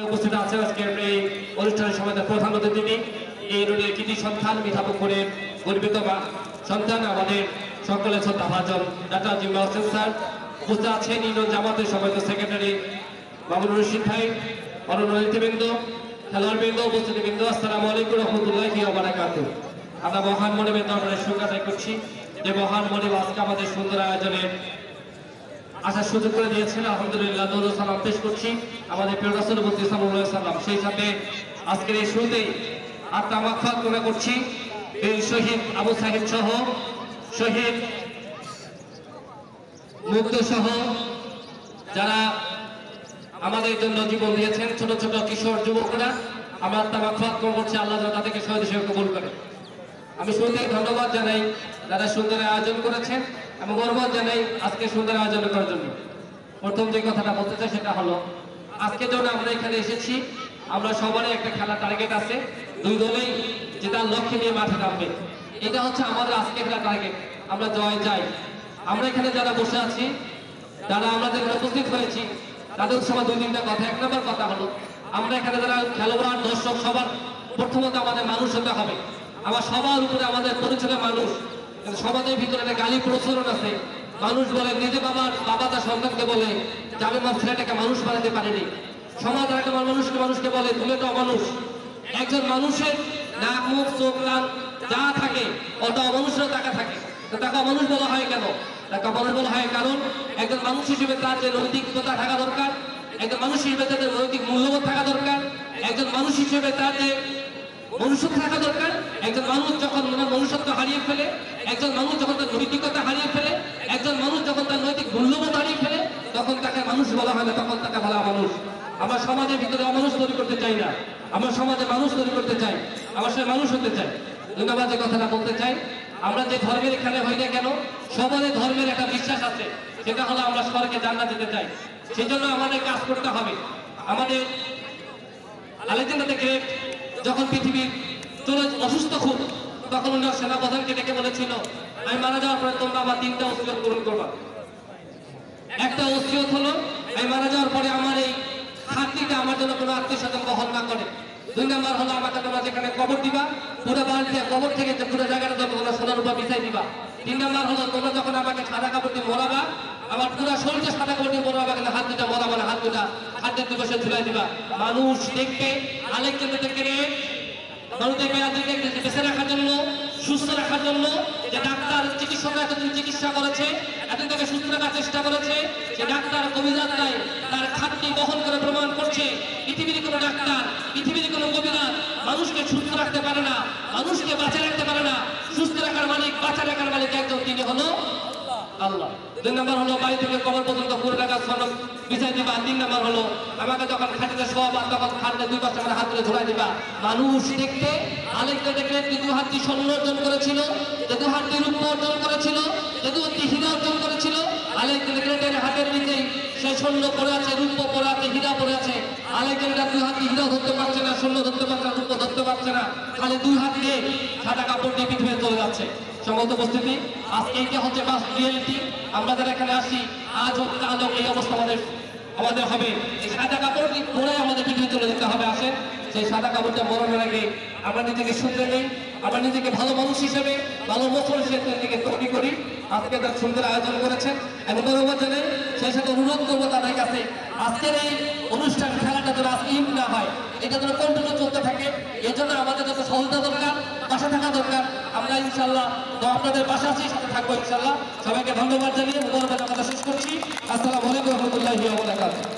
উপস্থিত আছেন আজকের এই অনুষ্ঠানের সময় প্রধান অতিথি এই রোডের কৃতি সন্তান মিঠাপুকুরের গর্বিত সন্তান আমাদের সকলের শ্রদ্ধাভাজন ডাক্তার জিম্মা হোসেন স্যার। উপস্থিত আছেন ইউনিয়ন জামাতের সম্মানিত সেক্রেটারি মামুনুর রশিদ ভাই, অন্যান্য নীতিবৃন্দ, খেলোয়াড়বৃন্দ, উপস্থিতিবৃন্দ, আসসালামু আলাইকুম রহমতুল্লাহি ওয়া বারাকাতুহু। আমরা মহান মনিবের দরবারে শুকর আদায় করছি যে মহান মনিব আজকে আমাদের সুন্দর আয়োজনের আসার সুযোগ করে দিয়েছেন। আলহামদুলিল্লাহ দরুদ ও সালাম পেশ করছি আমাদের প্রিয় রাসূল সাল্লাল্লাহু আলাইহি ওয়াসাল্লাম। সেই সাথে আজকের এই শুরুতেই আত্মা মাগফিরাত কামনা করছি এই শহীদ আবু সাহিদ সহ শহীদ মুগ্ধ সহ যারা আমাদের জন্য জীবন দিয়েছেন, ছোট ছোট কিশোর যুবকরা, আমরা আত্মা মাগফিরাত কামনা করছি আল্লাহ যেন তাদেরকে শহীদ হিসেবে কবুল করে। আমি শুরুতেই ধন্যবাদ জানাই যারা সুন্দর আয়োজন করেছেন এবং গর্ববোধ জানাই আজকে সুন্দর আয়োজন করার জন্য। প্রথম যে কথাটা বলতে চাই সেটা হলো আজকে যখন আমরা এখানে এসেছি আমরা সবারই একটা খেলার টার্গেট আছে, দুই দলেই জেতার লক্ষ্যে নিয়ে মাঠে নামবে। এটা হচ্ছে আমাদের আজকে খেলার টার্গেট, আমরা জয় চাই। আমরা এখানে যারা বসে আছি, যারা আমাদের উপস্থিত হয়েছি, তাদের সবার দুই তিনটা কথা। এক নম্বর কথা হলো আমরা এখানে যারা খেলোয়াড় দর্শক সবার প্রথমত আমাদের মানুষ হতে হবে। আমার সবার উপরে আমাদের পরিচয় মানুষ। সমাজের ভিতরে একটা গালি প্রচলন আছে, মানুষ বলে নিজে বাবা তার সন্তানকে বলে যে আমি আমার ছেলেটাকে মানুষ বানাতে পারিনি। সমাজ একটা মানুষকে বলে তুমি তো অমানুষ। একজন মানুষের নাক মুখ চোখ কান যা থাকে ওটা অমানুষেরও টাকা থাকে, তো তাকে অমানুষ বলা হয় কেন? তাকে অমানুষ বলা হয় কারণ একজন মানুষ হিসেবে তার যে নৈতিকতা থাকা দরকার, একজন মানুষ হিসেবে তাদের নৈতিক মূল্যবোধ থাকা দরকার, একজন মানুষ হিসেবে তার যে মনুষ্যত্ব থাকা দরকার। একজন মানুষ যখন মনুষ্যত্ব হারিয়ে ফেলে, একজন মানুষ যখন তার নৈতিকতা হারিয়ে ফেলে, একজন মানুষ যখন তার নৈতিক মূল্যবোধ হারিয়ে ফেলে, তখন তাকে মানুষ বলা হয় না, তখন তাকে বলা মানুষ। আমার সমাজের ভিতরে অমানুষ তৈরি করতে চাই না, আমার সমাজে মানুষ তৈরি করতে চাই, আমার সাথে মানুষ হতে চাই। ধন্যবাদ। যে কথাটা বলতে চাই, আমরা যে ধর্মের এখানে হই না কেন, সবারই ধর্মের একটা বিশ্বাস আছে, সেটা হলো আমরা স্বর্গে জান্নাত যেতে চাই। সেই জন্য আমাদের কাজ করতে হবে। আমাদের আলেকজান্ডার দ্য গ্রেট যখন পৃথিবীর চলে অসুস্থ খুব, তখন উনার সেনাপ্রধানকে ডেকে বলেছিল আমি মারা যাওয়ার পরে তোমরা আমার 3টা ওসিয়ত পূরণ করবা। একটা ওসিয়ত হলো আমি মারা যাওয়ার পরে আমার এই খাটনিটা আমার জন্য কোনো আত্মীয় স্বজন বহন না করে। 2 নম্বর হলো আমাকে তোমরা যেখানে কবর দিবা পুরো বাড়িতে কবর থেকে পুরো জায়গাটা তোমরা সোনার উপর বিছাই দিবা। 3 নম্বর হলো তোমরা যখন আমাকে সাদা কাপড় দিয়ে মোড়াবা, আমার পুরো শরীরটা সাদা কাপড় দিয়ে মোড়াবা, কিন্তু হাত দুটা মোড়াবা না, হাত দুটা হাতের দিবসে ঝুলাই দিবা। মানুষ দেখবে আলেকজান্ডার দ্য গ্রেট মানুষদের বেঁচে রাখার জন্য, সুস্থ রাখার জন্য যে ডাক্তার চিকিৎসকরা এতদিন চিকিৎসা করেছে, এতদিন তাকে সুস্থ রাখার চেষ্টা করেছে, যে ডাক্তার কবিরাজরাই তার খাটনি বহন করে প্রমাণ করছে পৃথিবীর কোনো ডাক্তার, পৃথিবীর কোনো কবিরাজ মানুষকে সুস্থ রাখতে পারে না, মানুষকে বাঁচিয়ে রাখতে পারে না। সুস্থ রাখার মালিক, বাঁচিয়ে রাখার মালিক একজন, তিনি হলো আল্লাহ। 2 নম্বর হলো বাড়ি থেকে কবর পর্যন্ত পুরো টাকা সনদ বিছাই দিবা। 3 নম্বর হলো আমাকে যখন খাটিতে শোয়াবা তখন খাটে 2 পাশে আমার হাত ধরে ঝোলাই দিবা। মানুষ দেখতে আলেকজান্ডার দ্য গ্রেট 2 হাতি স্বর্ণ অর্জন করেছিল, 2 হাতি রূপ অর্জন করেছিল, 2 হাতি হীরা অর্জন করেছিল। আলেকজান্ডার দ্য গ্রেটের হাতের নিচেই সে স্বর্ণ পড়ে আছে, রূপ পড়ে আছে, হীরা পড়ে আছে। আলেকজান্ডার 2 হাতি হীরা ধরতে পারছে না, স্বর্ণ ধরতে পারছে না, রূপ ধরতে পারছে না, খালি 2 হাত দিয়ে সাদা কাপড় দিয়ে পৃথিবীতে চলে যাচ্ছে। সমস্ত উপস্থিতি আজকে এইটা হচ্ছে বাস রিয়েলিটি। আমরা যারা এখানে আসি আজ হোক কাল হোক এই অবস্থা আমাদের হবে। এই সাদা কাপড় পরে আমাদের পৃথিবী চলে যেতে হবে। আসেন সেই সাদা কাপড়টা মরণের আগে আমরা নিজেকে শুনতে নেই, আমরা নিজেকে ভালো মানুষ হিসেবে, ভালো মুসলিম হিসেবে নিজেকে তৈরি করি। আজকে তার সুন্দর আয়োজন করেছেন এবং ধন্যবাদ জানাই। সেই সাথে অনুরোধ করবো তাদের কাছে আজকের এই অনুষ্ঠান খেলাটা যেন আজকে ইম না হয়, এটা যেন কন্টিনিউ চলতে থাকে। এই জন্য আমাদের যত সহযোগিতা দরকার, পাশে থাকা দরকার। আমরা ইনশাল্লাহ তো আপনাদের পাশে আছি, সাথে থাকবো ইনশাল্লাহ। সবাইকে ধন্যবাদ জানিয়ে কথা শেষ করছি। আসসালামু আলাইকুম ওয়া রাহমাতুল্লাহি ওয়া বারাকাতুহু।